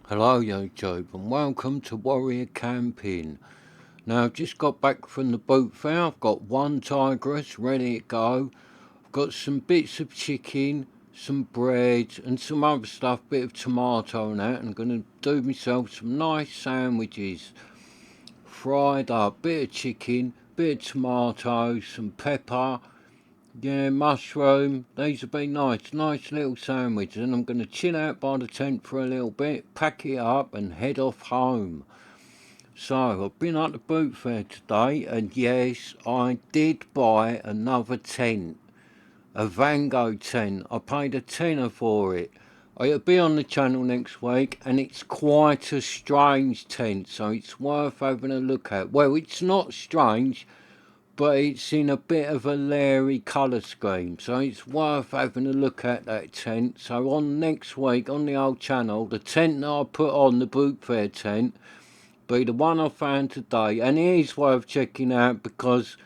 Hello YouTube and welcome to Warrior Camping. Now I've just got back from the boot fair. I've got one tigress ready to go. I've got some bits of chicken, some bread and some other stuff, bit of tomato and that. I'm going to do myself some nice sandwiches. Fried up, bit of chicken, bit of tomato, some pepper, yeah, mushroom. These have been nice little sandwiches, and I'm going to chill out by the tent for a little bit, pack it up and head off home. So I've been at the boot fair today, and yes, I did buy another tent, a Vango tent. I paid a tenner for it. It'll be on the channel next week, and it's quite a strange tent, so it's worth having a look at. Well, it's not strange, but it's in a bit of a leery colour scheme, so it's worth having a look at that tent. So on next week on the old channel, the tent that I put on, the boot fair tent, be the one I found today, and it is worth checking out because,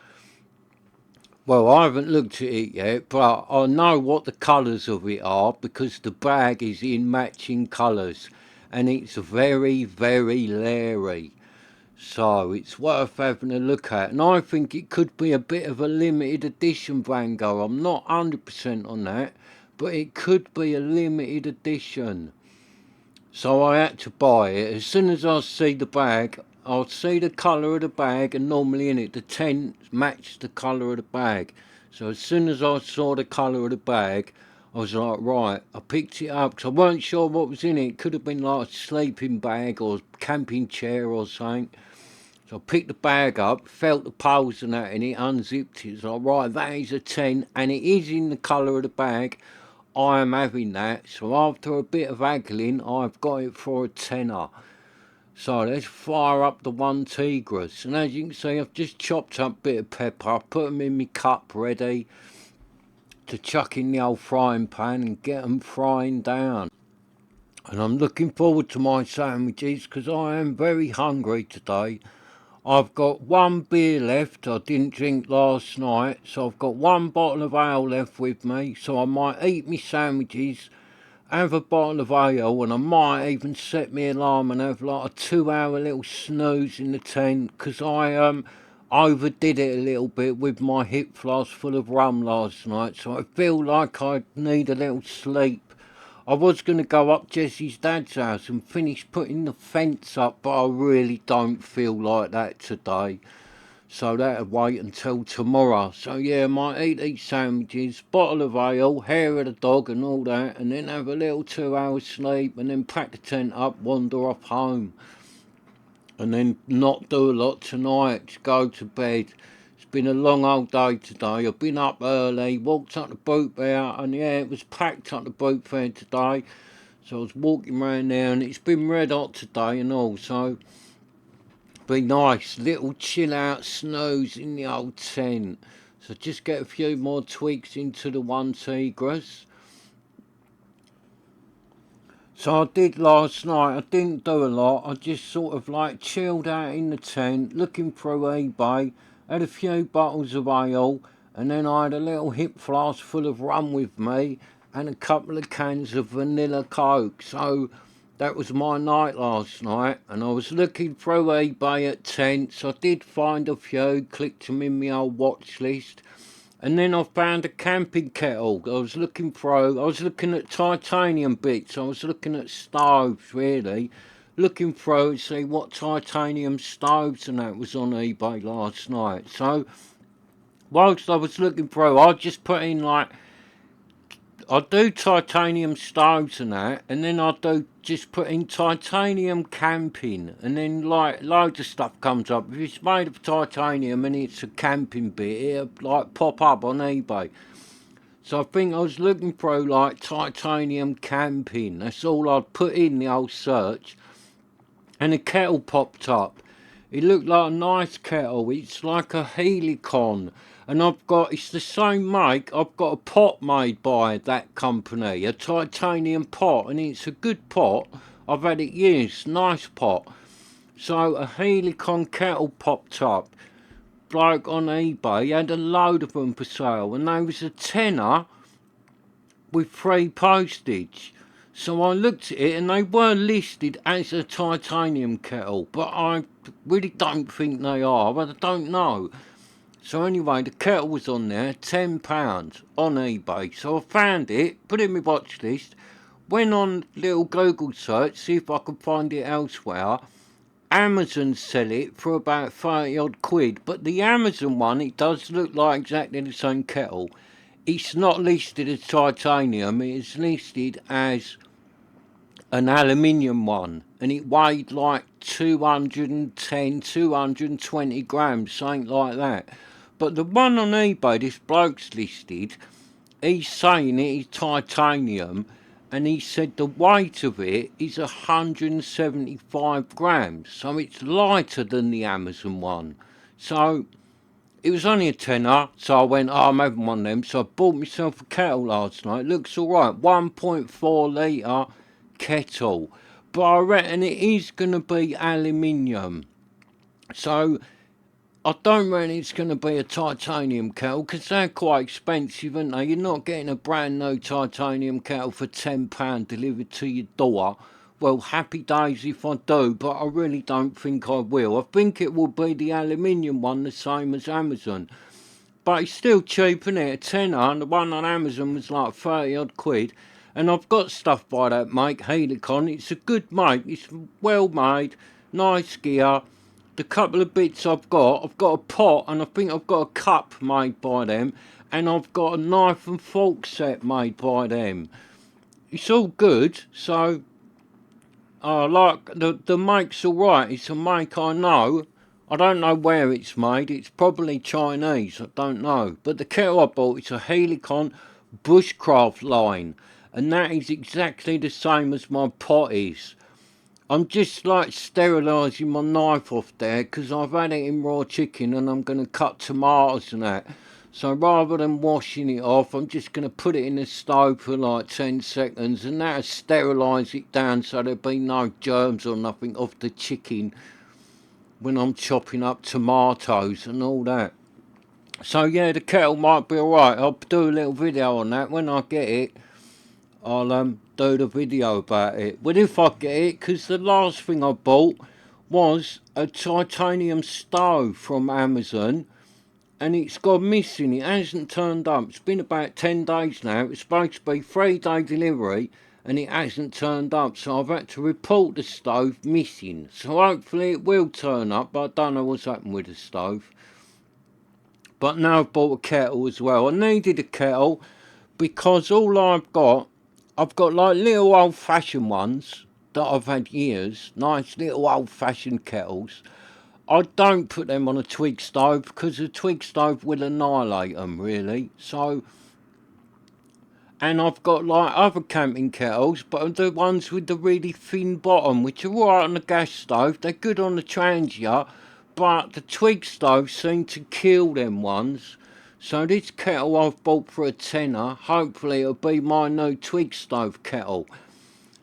well, I haven't looked at it yet, but I know what the colours of it are because the bag is in matching colours, and it's very leery. So it's worth having a look at, and I think it could be a bit of a limited edition Vango. I'm not 100% on that, but it could be a limited edition. So I had to buy it. As soon as I see the bag, I'll see the colour of the bag, and normally in it the tent matched the colour of the bag. So as soon as I saw the colour of the bag, I was like, right, I picked it up because I weren't sure what was in it. It could have been like a sleeping bag or camping chair or something. So I picked the bag up, felt the poles and that in it, unzipped it. So right, that is a 10, and it is in the colour of the bag. I am having that. So after a bit of haggling, I've got it for a tenner. So let's fire up the onetigris. And as you can see, I've just chopped up a bit of pepper, put them in my cup ready to chuck in the old frying pan and get them frying down. And I'm looking forward to my sandwiches because I am very hungry today. I've got one beer left. I didn't drink last night, so I've got one bottle of ale left with me. So I might eat me sandwiches, have a bottle of ale, and I might even set me alarm and have like a 2 hour little snooze in the tent because I overdid it a little bit with my hip flask full of rum last night. So I feel like I need a little sleep. I was going to go up Jesse's dad's house and finish putting the fence up, but I really don't feel like that today. So that'll wait until tomorrow. So yeah, I might eat these sandwiches, bottle of ale, hair of the dog and all that, and then have a little 2 hour sleep and then pack the tent up, wander off home. And then not do a lot tonight, just go to bed. It's been a long old day today. I've been up early, walked up the boot fair, and yeah, it was packed up the boot fair today. So I was walking around there, and it's been red hot today and all. So be nice, little chill out snooze in the old tent. So just get a few more twigs into the onetigris. So I did last night. I didn't do a lot. I just sort of like chilled out in the tent, looking through eBay, had a few bottles of ale, and then I had a little hip flask full of rum with me and a couple of cans of vanilla coke. So that was my night last night, and I was looking through eBay at tents. I did find a few, clicked them in my old watch list. And then I found a camping kettle. I was looking at titanium bits. I was looking at stoves, really. Looking through to see what titanium stoves and that was on eBay last night. So, whilst I was looking through, I just put in like, I do titanium stoves and that, and then I do just put in titanium camping, and then like loads of stuff comes up. If it's made of titanium and it's a camping bit, it'll like pop up on eBay. So I think I was looking through like titanium camping. That's all I'd put in the old search, and a kettle popped up. It looked like a nice kettle. It's like a Helicon. And it's the same make. I've got a pot made by that company, a titanium pot, and it's a good pot. I've had it used, nice pot. So a Helicon kettle popped up. Bloke on eBay had a load of them for sale, and they was a tenner with free postage. So I looked at it and they were listed as a titanium kettle, but I really don't think they are, but I don't know. So anyway, the kettle was on there, £10 on eBay. So I found it, put it in my watch list, went on little Google search, see if I could find it elsewhere. Amazon sell it for about 30 odd quid, but the Amazon one, it does look like exactly the same kettle. It's not listed as titanium, it is listed as an aluminium one, and it weighed like 210, 220 grams, something like that. But the one on eBay, this bloke's listed, he's saying it is titanium, and he said the weight of it is 175 grams, so it's lighter than the Amazon one. So it was only a tenner, so I went, I'm having one of them. So I bought myself a kettle last night. Looks alright, 1.4 litre kettle. But I reckon it is going to be aluminium. So I don't reckon it's going to be a titanium kettle, because they're quite expensive, aren't they? You're not getting a brand new titanium kettle for £10 delivered to your door. Well, happy days if I do, but I really don't think I will. I think it will be the aluminium one, the same as Amazon. But it's still cheap, isn't it? A tenner, and the one on Amazon was like 30 odd quid. And I've got stuff by that make, Helicon. It's a good make, it's well made, nice gear. The couple of bits I've got a pot, and I think I've got a cup made by them, and I've got a knife and fork set made by them. It's all good, so I like the make's alright. It's a make I know. I don't know where it's made. It's probably Chinese. I don't know. But the kettle I bought, it's a Helicon bushcraft line, and that is exactly the same as my pot is. I'm just like sterilising my knife off there, because I've had it in raw chicken and I'm going to cut tomatoes and that. So rather than washing it off, I'm just going to put it in the stove for like 10 seconds, and that'll sterilise it down so there'll be no germs or nothing off the chicken when I'm chopping up tomatoes and all that. So yeah, the kettle might be alright. I'll do a little video on that. When I get it, I'll do the video about it. But if I get it, because the last thing I bought was a titanium stove from Amazon, and it's gone missing. It hasn't turned up. It's been about 10 days now. It's supposed to be 3-day delivery, and it hasn't turned up, so I've had to report the stove missing. So hopefully it will turn up, but I don't know what's happened with the stove. But now I've bought a kettle as well. I needed a kettle because all I've got like little old-fashioned ones that I've had years. Nice little old-fashioned kettles. I don't put them on a Twig stove, because a Twig stove will annihilate them, really. So, and I've got like other camping kettles, but the ones with the really thin bottom, which are alright on the gas stove. They're good on the trangia, but the Twig stoves seem to kill them ones. So this kettle I've bought for a tenner, hopefully it'll be my new Twig stove kettle,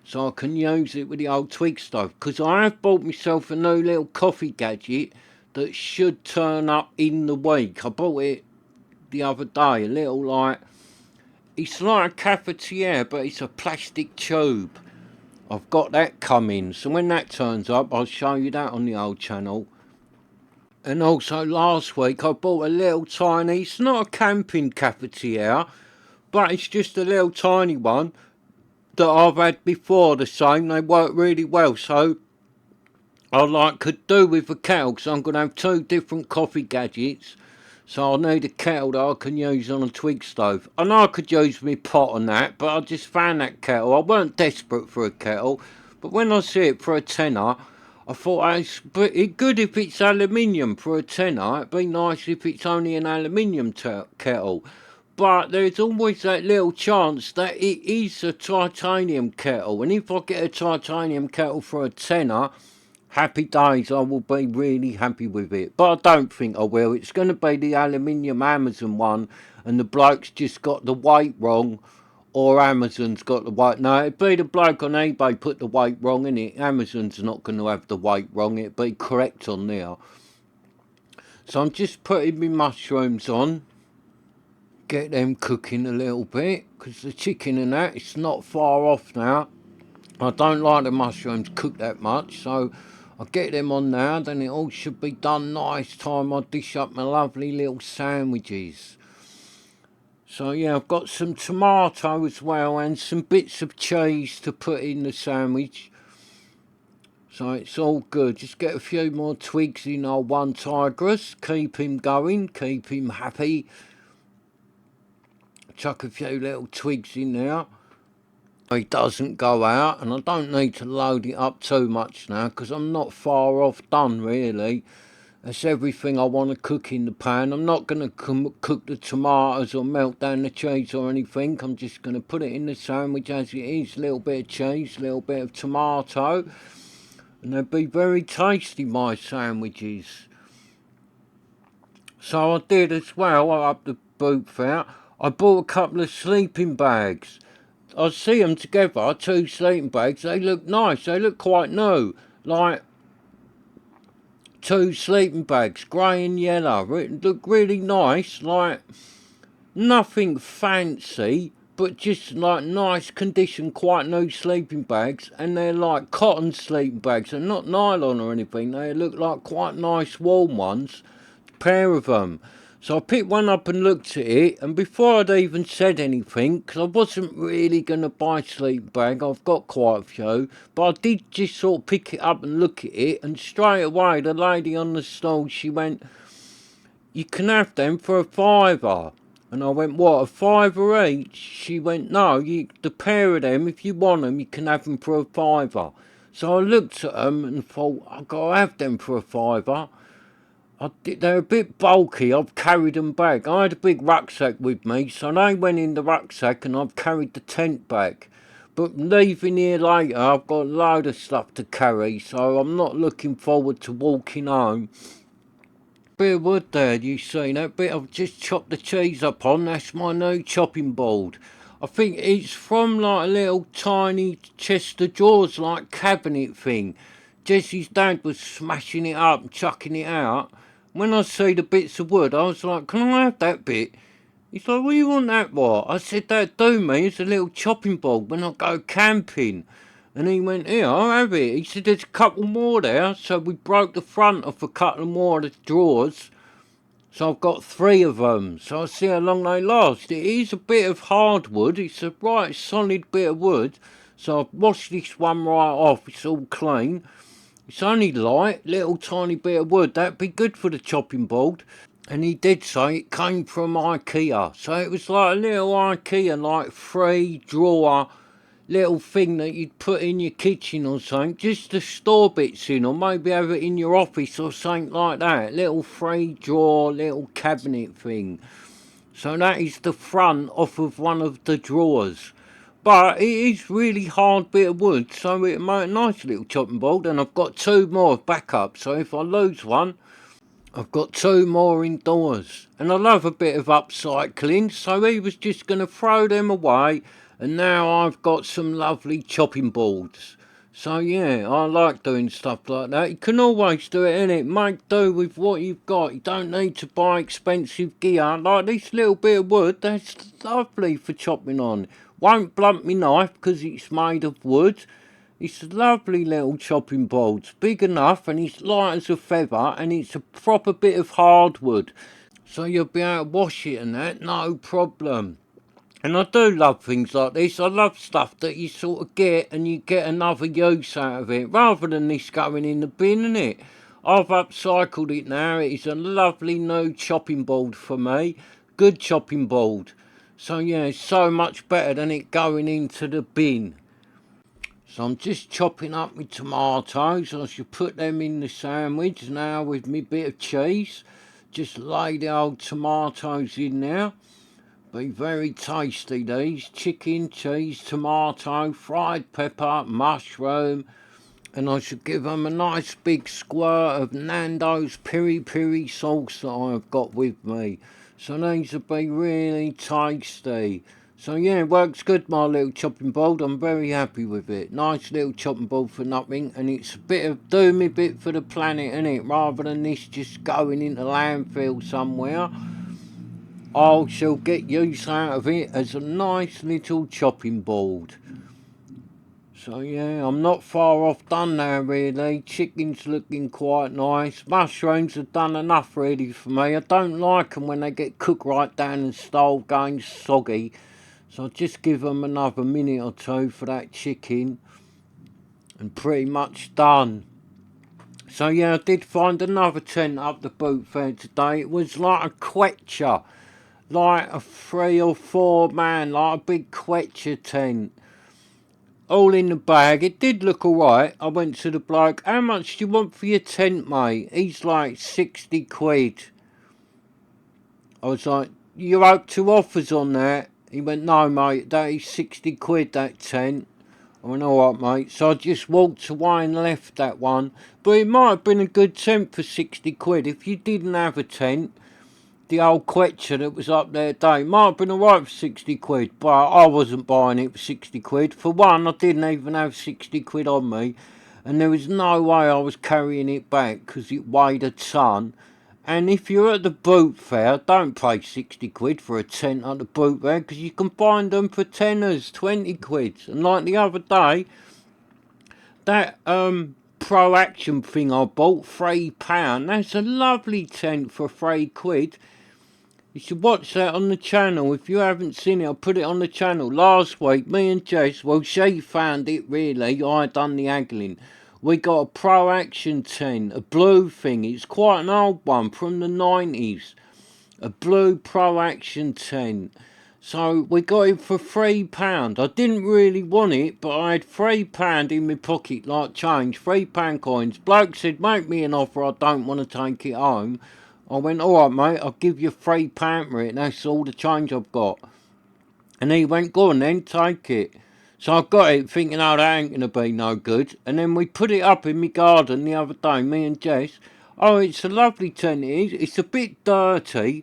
so I can use it with the old Twig stove. Because I have bought myself a new little coffee gadget that should turn up in the week. I bought it the other day, a little like, it's like a cafetiere, but it's a plastic tube. I've got that coming, so when that turns up, I'll show you that on the old channel. And also last week I bought a little tiny, it's not a camping cafetiere, but it's just a little tiny one that I've had before, the same. They work really well, so I could do with a kettle, because I'm going to have 2 different coffee gadgets. So I need a kettle that I can use on a Twig stove. I know I could use my pot on that, but I just found that kettle. I weren't desperate for a kettle, but when I see it for a tenner, I thought it's good if it's aluminium for a tenner. It'd be nice if it's only an aluminium kettle. But there's always that little chance that it is a titanium kettle. And if I get a titanium kettle for a tenner, happy days, I will be really happy with it. But I don't think I will. It's going to be the aluminium Amazon one, and the bloke's just got the weight wrong, or Amazon's got the weight. No, it'd be the bloke on eBay put the weight wrong, innit? Amazon's not going to have the weight wrong. It'd be correct on there. So I'm just putting my mushrooms on. Get them cooking a little bit, because the chicken and that, it's not far off now. I don't like the mushrooms cooked that much, so I'll get them on now, then it all should be done nice time. I'll dish up my lovely little sandwiches. So yeah, I've got some tomato as well and some bits of cheese to put in the sandwich. So it's all good. Just get a few more twigs in our onetigris. Keep him going, keep him happy. Chuck a few little twigs in there. He doesn't go out, and I don't need to load it up too much now because I'm not far off done really. That's everything I want to cook in the pan. I'm not going to cook the tomatoes or melt down the cheese or anything. I'm just going to put it in the sandwich as it is. A little bit of cheese, a little bit of tomato. And they'll be very tasty, my sandwiches. So I did as well, up the boot fair. I bought a couple of sleeping bags. I see them together, 2 sleeping bags. They look nice. They look quite new. Like 2 sleeping bags, grey and yellow. Look really nice, like nothing fancy, but just like nice condition, quite new sleeping bags. And they're like cotton sleeping bags, they're not nylon or anything. They look like quite nice warm ones, pair of them. So I picked one up and looked at it, and before I'd even said anything, because I wasn't really going to buy a sleep bag, I've got quite a few, but I did just sort of pick it up and look at it, and straight away the lady on the stall, she went, "You can have them for a £5." And I went, "What, a £5 each?" She went, "No, the pair of them, if you want them, you can have them for a £5." So I looked at them and thought, I've got to have them for a £5. They're a bit bulky, I've carried them back. I had a big rucksack with me, so they went in the rucksack and I've carried the tent back. But leaving here later, I've got a load of stuff to carry, so I'm not looking forward to walking home. Bit of wood there, you see, that bit I've just chopped the cheese up on, that's my new chopping board. I think it's from like a little tiny chest of drawers, like cabinet thing. Jesse's dad was smashing it up and chucking it out. When I see the bits of wood, I was like, "Can I have that bit?" He's like, "What do you want that for?" I said, "That'd do me, it's a little chopping board when I go camping." And he went, "Here, I'll have it." He said, "There's a couple more there." So we broke the front off a couple more of the drawers. So I've got 3 of them. So I'll see how long they last. It is a bit of hardwood. It's a right solid bit of wood. So I've washed this one right off. It's all clean. It's only light, little tiny bit of wood. That'd be good for the chopping board. And he did say it came from IKEA. So it was like a little IKEA, like 3-drawer little thing that you'd put in your kitchen or something, just to store bits in, or maybe have it in your office or something like that. Little 3-drawer, little cabinet thing. So that is the front off of one of the drawers. But it is really hard bit of wood, so it'll make a nice little chopping board. And I've got 2 more backup, so if I lose one, I've got 2 more indoors. And I love a bit of upcycling, so he was just going to throw them away, and now I've got some lovely chopping boards. So yeah, I like doing stuff like that. You can always do it, innit? Make do with what you've got. You don't need to buy expensive gear. Like this little bit of wood, that's lovely for chopping on. Won't blunt me knife because it's made of wood. It's a lovely little chopping board. It's big enough and it's light as a feather, and it's a proper bit of hardwood. So you'll be able to wash it and that, no problem. And I do love things like this. I love stuff that you sort of get and you get another use out of it, rather than this going in the bin, innit? I've upcycled it now. It is a lovely new chopping board for me. Good chopping board. So yeah, it's so much better than it going into the bin. So I'm just chopping up my tomatoes. I should put them in the sandwich now with me bit of cheese. Just lay the old tomatoes in there. Be very tasty these. Chicken, cheese, tomato, fried pepper, mushroom. And I should give them a nice big squirt of Nando's piri piri sauce that I've got with me. So these will be really tasty. So yeah, it works good, my little chopping board. I'm very happy with it. Nice little chopping board for nothing, and it's a bit of do me bit for the planet, innit? Rather than this just going into landfill somewhere, I shall get use out of it as a nice little chopping board. So yeah, I'm not far off done now really. Chicken's looking quite nice. Mushrooms have done enough really for me. I don't like them when they get cooked right down and start going soggy. So I'll just give them another minute or two for that chicken. And pretty much done. So yeah, I did find another tent up the boot fair today. It was like a quetcher. Like a 3 or 4 man, like a big quetcher tent. All in the bag. It did look alright. I went to the bloke, how much do you want for your tent, mate? He's like 60 quid. I was like, you hope to offers on that? He went, no mate, that is 60 quid, that tent. I went, alright mate. So I just walked away and left that one. But it might have been a good tent for 60 quid. If you didn't have a tent, the old quetcher that was up there today might have been alright for 60 quid, but I wasn't buying it for 60 quid. For one, I didn't even have 60 quid on me, and there was no way I was carrying it back because it weighed a ton. And if you're at the boot fair, don't pay 60 quid for a tent at the boot fair because you can find them for teners, 20 quid. And like the other day, that Pro Action thing I bought, £3, that's a lovely tent for 3 quid. You should watch that on the channel. If you haven't seen it, I'll put it on the channel. Last week, me and Jess, well, she found it really. I done the haggling. We got a Pro Action tent, a blue thing. It's quite an old one from the 90s. A blue Pro Action tent. So we got it for £3. I didn't really want it, but I had £3 in my pocket, like change, £3 coins. Bloke said, make me an offer, I don't want to take it home. I went, alright mate, I'll give you £3 for it, and that's all the change I've got. And he went, go on then, take it. So I got it thinking, oh, that ain't going to be no good. And then we put it up in my garden the other day, me and Jess. Oh, it's a lovely tent, it is. It's a bit dirty.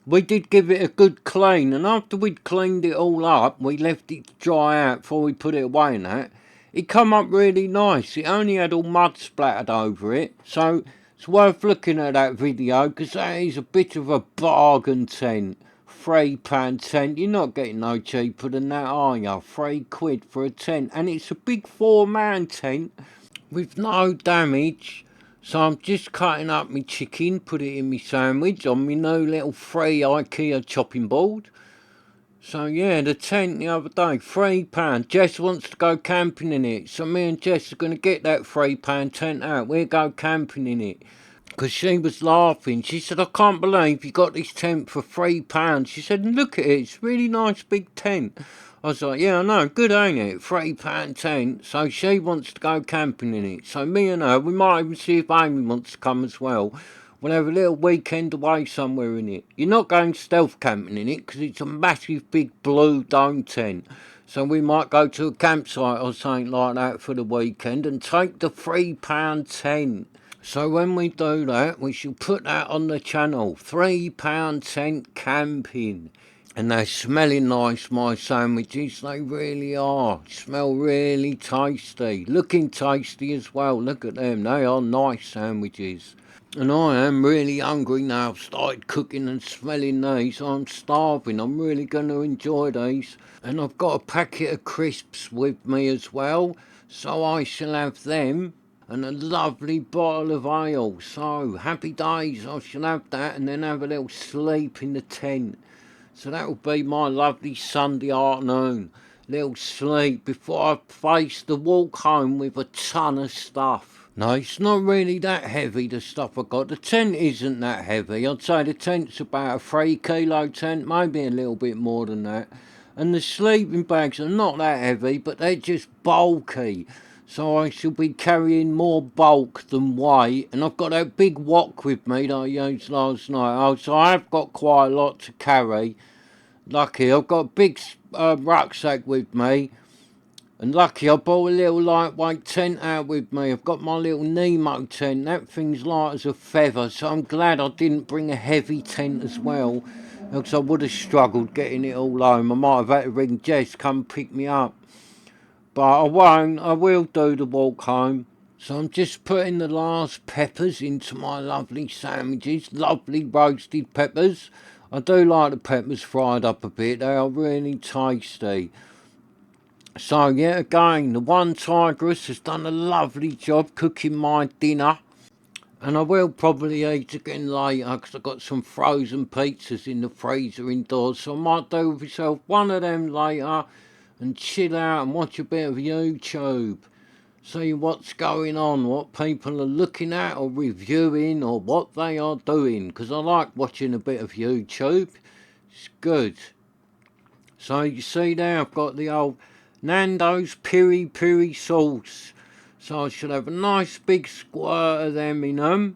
We did give it a good clean, and after we'd cleaned it all up, we left it to dry out before we put it away and that. It come up really nice. It only had all mud splattered over it, so it's worth looking at that video because that is a bit of a bargain tent. £3 tent. You're not getting no cheaper than that, are you? 3 quid for a tent, and it's a big 4-man tent with no damage. So I'm just cutting up my chicken, put it in my sandwich on my new little free IKEA chopping board. So yeah, the tent the other day, £3. Jess wants to go camping in it. So me and Jess are going to get that £3 tent out. We'll go camping in it. Because she was laughing. She said, I can't believe you got this tent for £3. She said, look at it, it's a really nice big tent. I was like, yeah, I know, good ain't it? £3 tent. So she wants to go camping in it. So me and her, we might even see if Amy wants to come as well. We'll have a little weekend away somewhere in it. You're not going stealth camping in it because it's a massive big blue dome tent. So we might go to a campsite or something like that for the weekend and take the £3 tent. So when we do that, we shall put that on the channel. £3 tent camping. And they're smelling nice, my sandwiches. They really are. Smell really tasty. Looking tasty as well. Look at them. They are nice sandwiches. And I am really hungry now. I've started cooking and smelling these. I'm starving. I'm really going to enjoy these. And I've got a packet of crisps with me as well. So I shall have them. And a lovely bottle of ale. So, happy days. I shall have that and then have a little sleep in the tent. So that will be my lovely Sunday afternoon. Little sleep before I face the walk home with a ton of stuff. No, it's not really that heavy, the stuff I got. The tent isn't that heavy. I'd say the tent's about a 3 kilo tent, maybe a little bit more than that. And the sleeping bags are not that heavy, but they're just bulky. So I shall be carrying more bulk than weight. And I've got that big wok with me that I used last night. Oh, so I have got quite a lot to carry. Lucky, I've got a big rucksack with me. And lucky, I bought a little lightweight tent out with me. I've got my little Nemo tent. That thing's light as a feather. So I'm glad I didn't bring a heavy tent as well. Else I would have struggled getting it all home. I might have had to ring Jess come pick me up. But I won't. I will do the walk home. So I'm just putting the last peppers into my lovely sandwiches. Lovely roasted peppers. I do like the peppers fried up a bit. They are really tasty. So yeah, again, the one tigress has done a lovely job cooking my dinner. And I will probably eat again later because I've got some frozen pizzas in the freezer indoors. So I might do with myself one of them later and chill out and watch a bit of YouTube. See what's going on, what people are looking at or reviewing or what they are doing. Because I like watching a bit of YouTube. It's good. So you see there, I've got the old Nando's piri piri sauce. So I should have a nice big squirt of them in them.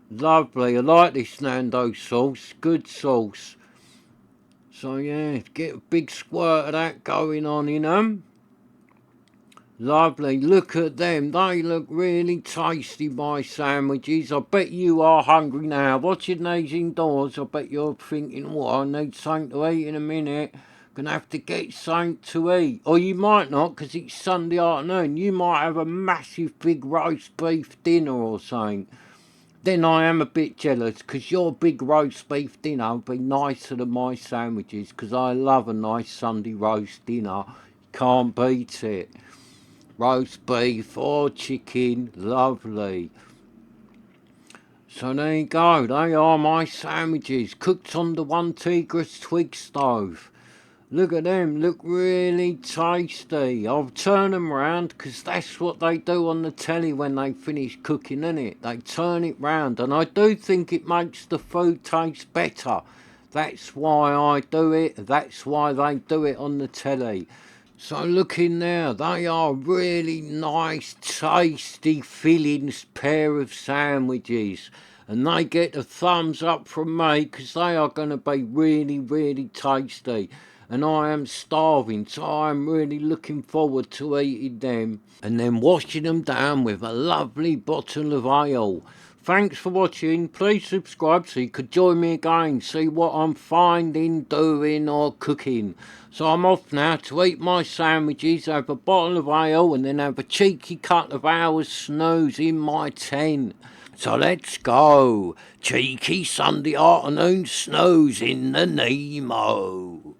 Lovely, I like this Nando's sauce, good sauce. So yeah, get a big squirt of that going on in them. Lovely, look at them, they look really tasty, my sandwiches. I bet you are hungry now. Watching these indoors, I bet you're thinking, what, I need something to eat in a minute. Gonna have to get something to eat. Or you might not, because it's Sunday afternoon. You might have a massive big roast beef dinner or something. Then I am a bit jealous, because your big roast beef dinner would be nicer than my sandwiches, because I love a nice Sunday roast dinner. Can't beat it. Roast beef or chicken, lovely. So there you go, they are my sandwiches, cooked on the onetigris Twig stove. Look at them, look really tasty. I'll turn them round because that's what they do on the telly when they finish cooking, innit? They turn it round, and I do think it makes the food taste better. That's why I do it, that's why they do it on the telly. So look in there, they are really nice, tasty, filling pair of sandwiches. And they get a thumbs up from me because they are going to be really, really tasty. And I am starving, so I am really looking forward to eating them. And then washing them down with a lovely bottle of ale. Thanks for watching. Please subscribe so you could join me again, see what I'm finding, doing or cooking. So I'm off now to eat my sandwiches, have a bottle of ale and then have a cheeky couple of hours snooze in my tent. So let's go. Cheeky Sunday afternoon snooze in the Nemo.